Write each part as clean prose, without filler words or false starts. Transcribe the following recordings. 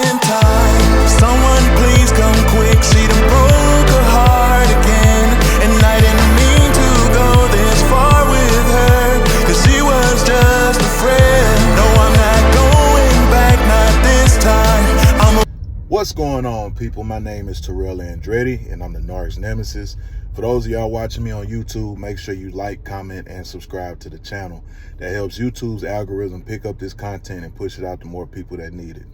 in time. Someone please come quick, she done broke her heart again. And I didn't mean to go this far with her, cause she was just a friend. No, I'm not going back, not this time. What's going on, people? My name is Terrell Andretti, and I'm the Narc's nemesis. For those of y'all watching me on YouTube, make sure you like, comment, and subscribe to the channel. That helps YouTube's algorithm pick up this content and push it out to more people that need it.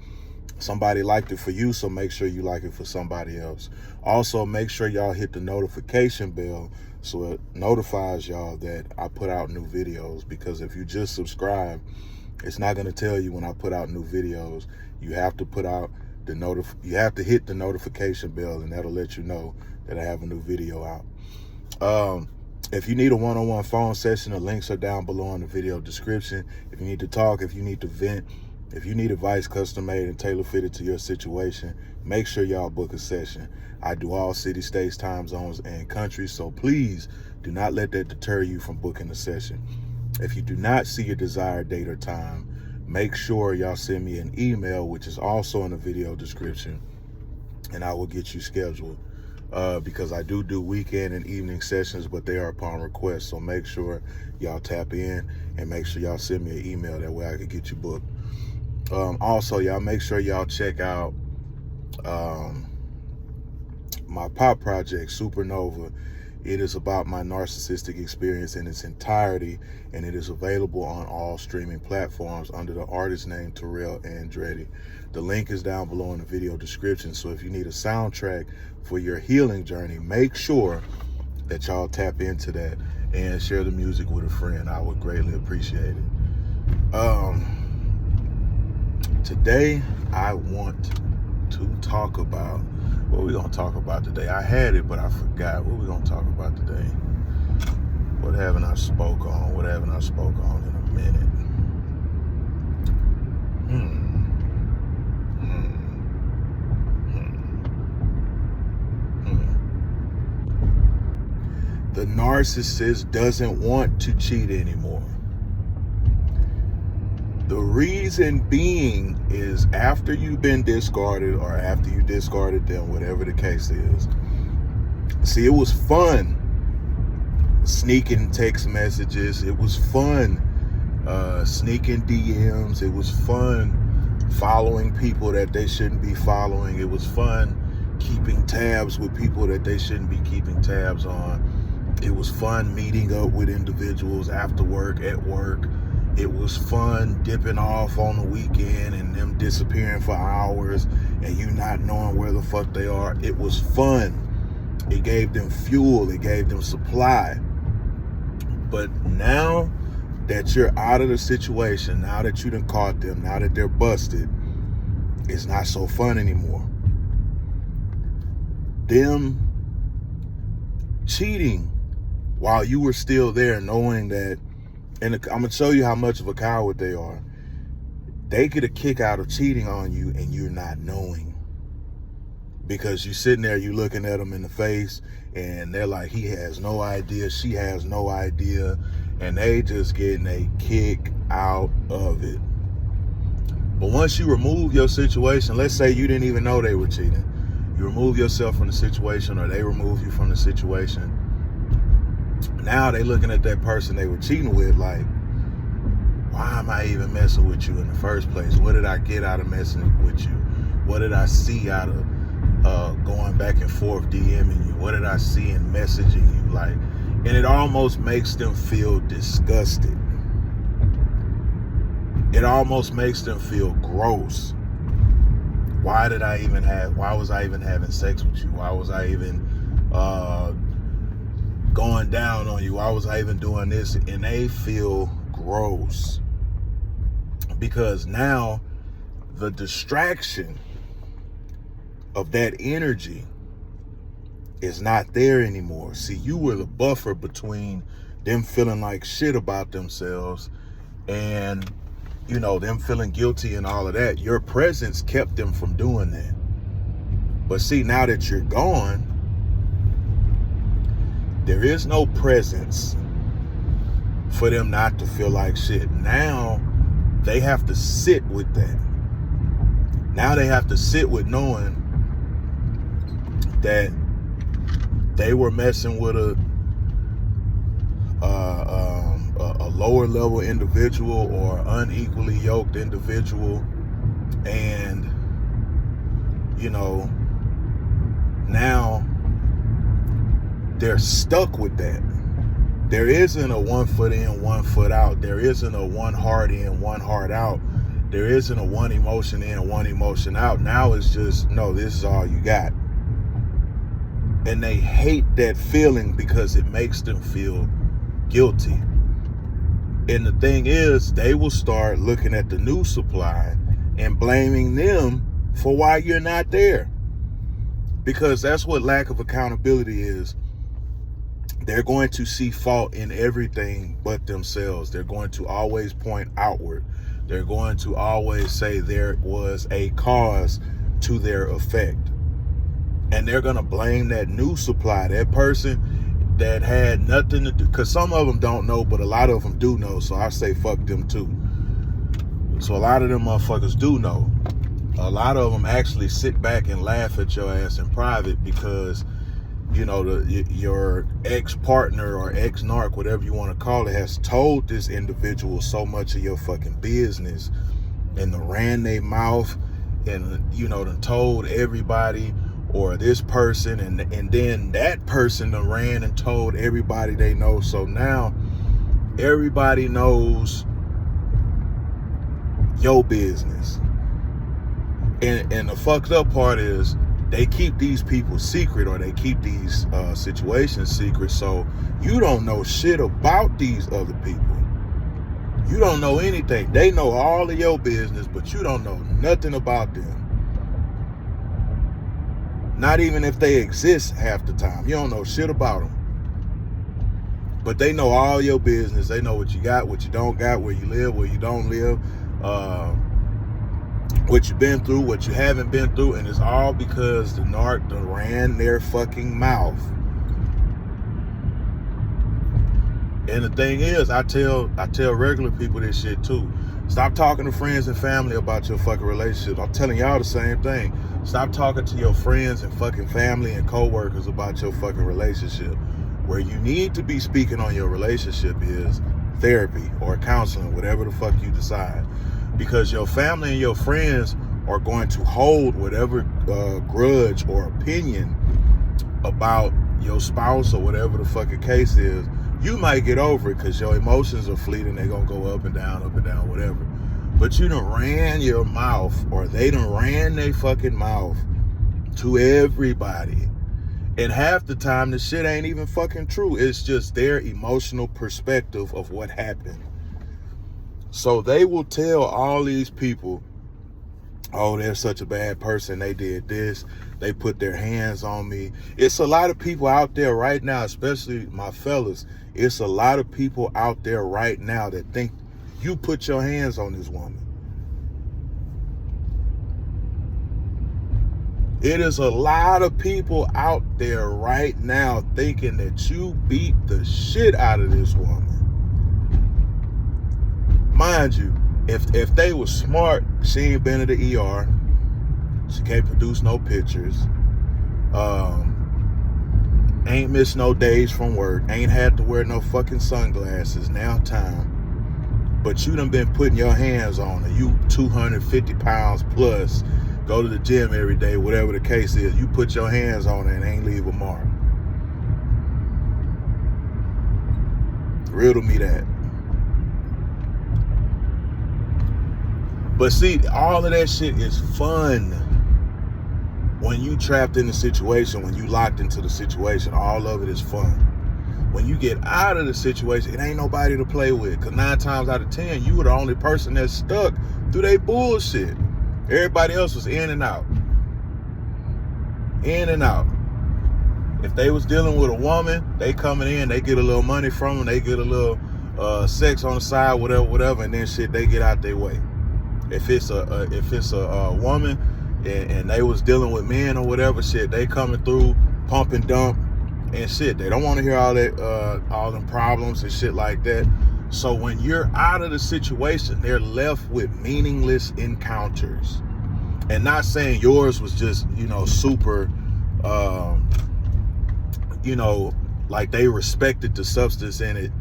Somebody liked it for you, so make sure you like it for somebody else. Also, make sure y'all hit the notification bell so it notifies y'all that I put out new videos, because if you just subscribe, it's not going to tell you when I put out new videos. You have to put out you have to hit the notification bell, and that'll let you know that I have a new video out. If you need a one-on-one phone session, the links are down below in the video description. If you need to talk, if you need to vent, if you need advice custom made and tailor fitted to your situation, make sure y'all book a session. I do all cities, states, time zones, and countries, so please do not let that deter you from booking a session. If you do not see your desired date or time, make sure y'all send me an email, which is also in the video description, and I will get you scheduled. Because I do weekend and evening sessions, but they are upon request. So make sure y'all tap in and make sure y'all send me an email. That way I can get you booked. Also, y'all make sure y'all check out my pop project, Supernova. It is about my narcissistic experience in its entirety, and it is available on all streaming platforms under the artist name Terrell Andretti. The link is down below in the video description, so if you need a soundtrack for your healing journey, make sure that y'all tap into that and share the music with a friend. I would greatly appreciate it. Today, I want to talk about, what are we going to talk about today? I had it, but I forgot. What are we going to talk about today? What haven't I spoke on? What haven't I spoke on in a minute? The narcissist doesn't want to cheat anymore. The reason being is after you've been discarded, or after you discarded them, whatever the case is. See, it was fun sneaking text messages. It was fun sneaking DMs. It was fun following people that they shouldn't be following. It was fun keeping tabs with people that they shouldn't be keeping tabs on. It was fun meeting up with individuals after work, at work. It was fun dipping off on the weekend and them disappearing for hours and you not knowing where the fuck they are. It was fun. It gave them fuel. It gave them supply. But now that you're out of the situation, now that you done caught them, now that they're busted, it's not so fun anymore. Them cheating while you were still there, knowing that, and I'm going to show you how much of a coward they are. They get a kick out of cheating on you and you're not knowing. Because you're sitting there, you're looking at them in the face, and they're like, he has no idea, she has no idea, and they just getting a kick out of it. But once you remove your situation, let's say you didn't even know they were cheating. You remove yourself from the situation, or they remove you from the situation. Now they looking at that person they were cheating with like, why am I even messing with you in the first place? What did I get out of messing with you? What did I see out of going back and forth DMing you? What did I see in messaging you? Like, and it almost makes them feel disgusted. It almost makes them feel gross. Why was I even having sex with you? Why was I even going down on you? Why was I even doing this? And they feel gross, because now the distraction of that energy is not there anymore. See, you were the buffer between them feeling like shit about themselves and, you know, them feeling guilty and all of that. Your presence kept them from doing that. But see, now that you're gone, there is no presence for them not to feel like shit. Now they have to sit with that. Now they have to sit with knowing that they were messing with a lower level individual or unequally yoked individual, and now they're stuck with that. There isn't a 1 foot in, 1 foot out. There isn't a 1 heart in, 1 heart out. There isn't a 1 emotion in, 1 emotion out. Now it's just, no, this is all you got. And they hate that feeling because it makes them feel guilty. And the thing is, they will start looking at the new supply and blaming them for why you're not there. Because that's what lack of accountability is. They're going to see fault in everything but themselves. They're going to always point outward. They're going to always say there was a cause to their effect. And they're going to blame that new supply, that person that had nothing to do. Because some of them don't know, but a lot of them do know. So I say fuck them too. So a lot of them motherfuckers do know. A lot of them actually sit back and laugh at your ass in private because, your ex-partner or ex-narc, whatever you want to call it, has told this individual so much of your fucking business and ran their mouth and, done told everybody or this person, and then that person done ran and told everybody they know. So now everybody knows your business. And the fucked up part is they keep these people secret, or they keep these situations secret, so you don't know shit about these other people. You don't know anything. They know all of your business, but you don't know nothing about them. Not even if they exist half the time. You don't know shit about them. But they know all your business. They know what you got, what you don't got, where you live, where you don't live, what you've been through, what you haven't been through, and it's all because the narc done ran their fucking mouth. And the thing is, I tell regular people this shit too. Stop talking to friends and family about your fucking relationship. I'm telling y'all the same thing. Stop talking to your friends and fucking family and coworkers about your fucking relationship. Where you need to be speaking on your relationship is therapy or counseling, whatever the fuck you decide. Because your family and your friends are going to hold whatever grudge or opinion about your spouse or whatever the fucking case is. You might get over it because your emotions are fleeting. They're going to go up and down, whatever. But you done ran your mouth, or they done ran their fucking mouth to everybody. And half the time, the shit ain't even fucking true. It's just their emotional perspective of what happened. So they will tell all these people, oh, they're such a bad person. They did this. They put their hands on me. It's a lot of people out there right now, especially my fellas. It's a lot of people out there right now that think you put your hands on this woman. It is a lot of people out there right now thinking that you beat the shit out of this woman. Mind you, if they were smart, she ain't been to the ER. She can't produce no pictures. Ain't missed no days from work. Ain't had to wear no fucking sunglasses. Now time. But you done been putting your hands on her. You 250 pounds plus. Go to the gym every day, whatever the case is. You put your hands on her and ain't leave a mark. Riddle me that. But see, all of that shit is fun when you trapped in the situation, when you locked into the situation. All of it is fun. When you get out of the situation, it ain't nobody to play with. Because 9 times out of 10, you were the only person that's stuck through their bullshit. Everybody else was in and out. In and out. If they was dealing with a woman, they coming in, they get a little money from them, they get a little sex on the side, whatever, and then shit, they get out their way. If it's a woman and they was dealing with men or whatever, shit, they coming through, pump and dump and shit. They don't want to hear all that, all them problems and shit like that. So when you're out of the situation, they're left with meaningless encounters. And not saying yours was just, super, like they respected the substance in it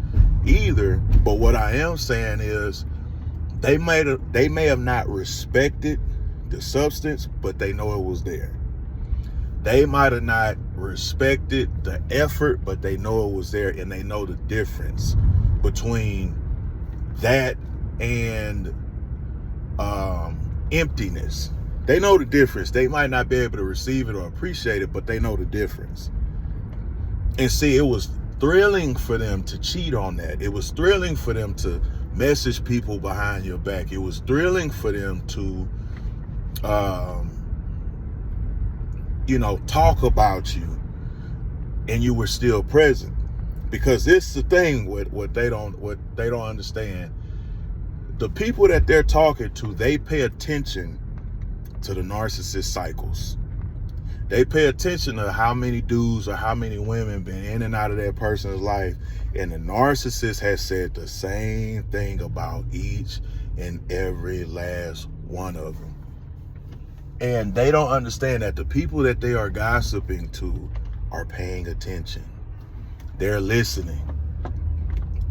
either. But what I am saying is they may have not respected the substance, but they know it was there. They might have not respected the effort, but they know it was there, and they know the difference between that and emptiness. They know the difference. They might not be able to receive it or appreciate it, but they know the difference. And see, it was thrilling for them to cheat on that. It was thrilling for them to message people behind your back. It was thrilling for them to talk about you, and you were still present. Because this is the thing, what they don't understand. The people that they're talking to, they pay attention to the narcissist cycles. They pay attention to how many dudes or how many women been in and out of that person's life. And the narcissist has said the same thing about each and every last one of them. And they don't understand that the people that they are gossiping to are paying attention. They're listening.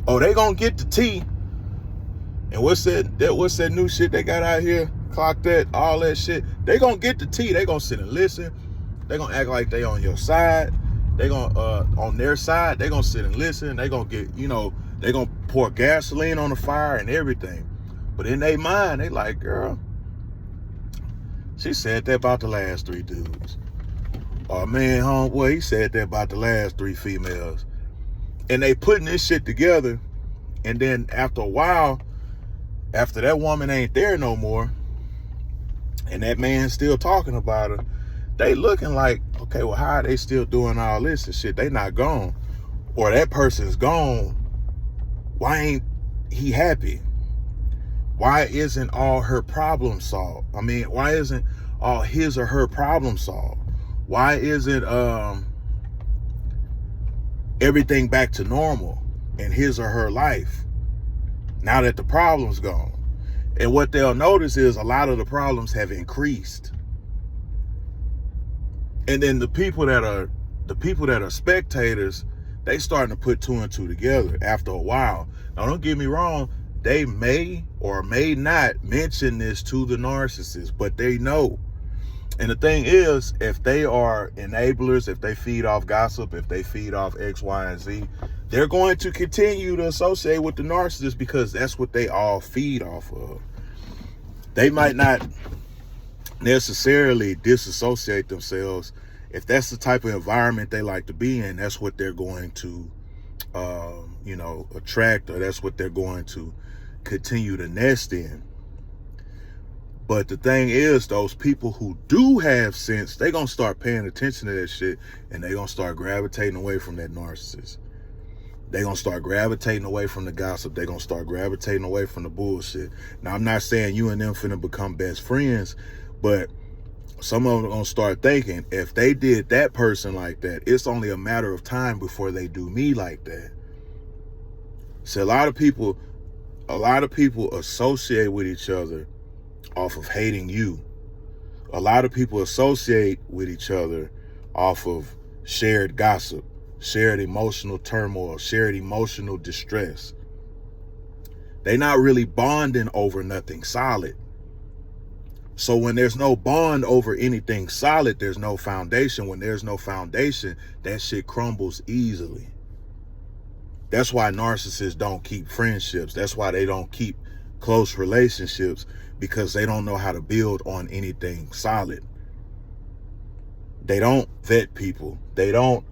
Oh, they gonna get the tea. And what's that new shit they got out here? Clock that, all that shit. They gonna get the tea. They gonna sit and listen. They gonna act like they on your side. They gonna on their side. They gonna sit and listen. They gonna get, they gonna pour gasoline on the fire and everything. But in their mind, they like, girl, she said that about the last 3 dudes. Or man, homeboy, he said that about the last 3 females. And they putting this shit together. And then after a while, after that woman ain't there no more, and that man's still talking about her, they looking like, okay, well, how are they still doing all this and shit? They not gone. Or that person's gone. Why ain't he happy? Why isn't all her problems solved? I mean, why isn't all his or her problems solved? Why isn't everything back to normal in his or her life now that the problem's gone? And what they'll notice is a lot of the problems have increased. And then the people that are spectators, they starting to put 2 and 2 together after a while. Now, don't get me wrong. They may or may not mention this to the narcissist, but they know. And the thing is, if they are enablers, if they feed off gossip, if they feed off X, Y, and Z, they're going to continue to associate with the narcissist because that's what they all feed off of. They might not necessarily disassociate themselves. If that's the type of environment they like to be in, that's what they're going to, attract, or that's what they're going to continue to nest in. But the thing is, those people who do have sense, they're going to start paying attention to that shit, and they're going to start gravitating away from that narcissist. They're going to start gravitating away from the gossip. They're going to start gravitating away from the bullshit. Now, I'm not saying you and them finna become best friends, but some of them are going to start thinking, if they did that person like that, it's only a matter of time before they do me like that. So a lot of people associate with each other off of hating you. A lot of people associate with each other off of shared gossip, shared emotional turmoil, shared emotional distress. They're not really bonding over nothing solid. So when there's no bond over anything solid, there's no foundation. When there's no foundation, that shit crumbles easily. That's why narcissists don't keep friendships. That's why they don't keep close relationships, because they don't know how to build on anything solid. They don't vet people. They don't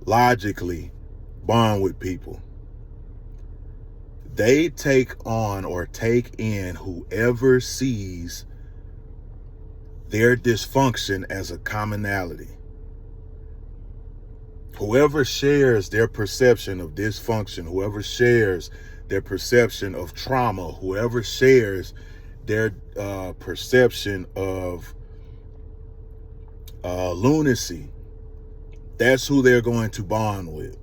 logically bond with people. They take on or take in whoever sees their dysfunction as a commonality. Whoever shares their perception of dysfunction, whoever shares their perception of trauma, whoever shares their perception of lunacy, that's who they're going to bond with.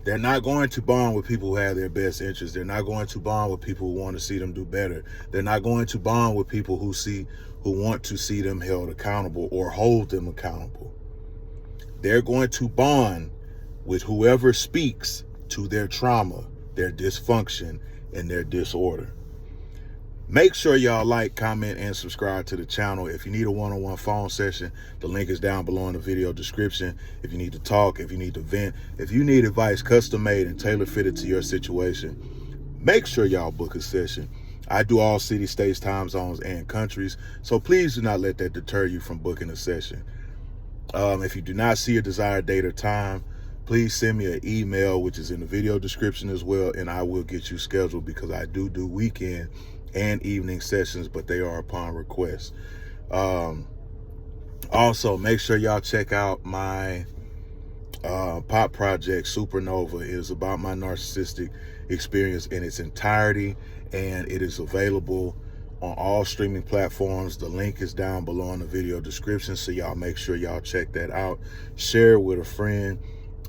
They're not going to bond with people who have their best interests. They're not going to bond with people who want to see them do better. They're not going to bond with people who who want to see them held accountable or hold them accountable. They're going to bond with whoever speaks to their trauma, their dysfunction, and their disorder. Make sure y'all like, comment, and subscribe to the channel. If you need a one-on-one phone session, the link is down below in the video description. If you need to talk, if you need to vent, if you need advice custom-made and tailor-fitted to your situation, make sure y'all book a session. I do all cities, states, time zones, and countries, so please do not let that deter you from booking a session. If you do not see a desired date or time, please send me an email, which is in the video description as well, and I will get you scheduled, because I do weekend and evening sessions, but they are upon request. Also, make sure y'all check out my pop project, Supernova. It is about my narcissistic experience in its entirety, and it is available on all streaming platforms. The link is down below in the video description, so y'all make sure y'all check that out. Share it with a friend,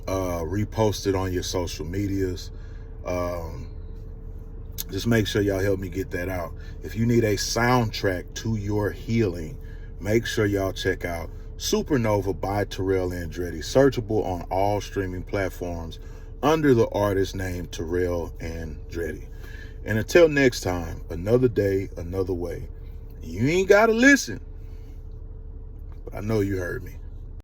repost it on your social medias. Just make sure y'all help me get that out. If you need a soundtrack to your healing, make sure y'all check out Supernova by Terrell Andretti, searchable on all streaming platforms under the artist name Terrell Andretti. And until next time, another day, another way. You ain't gotta listen, but I know you heard me.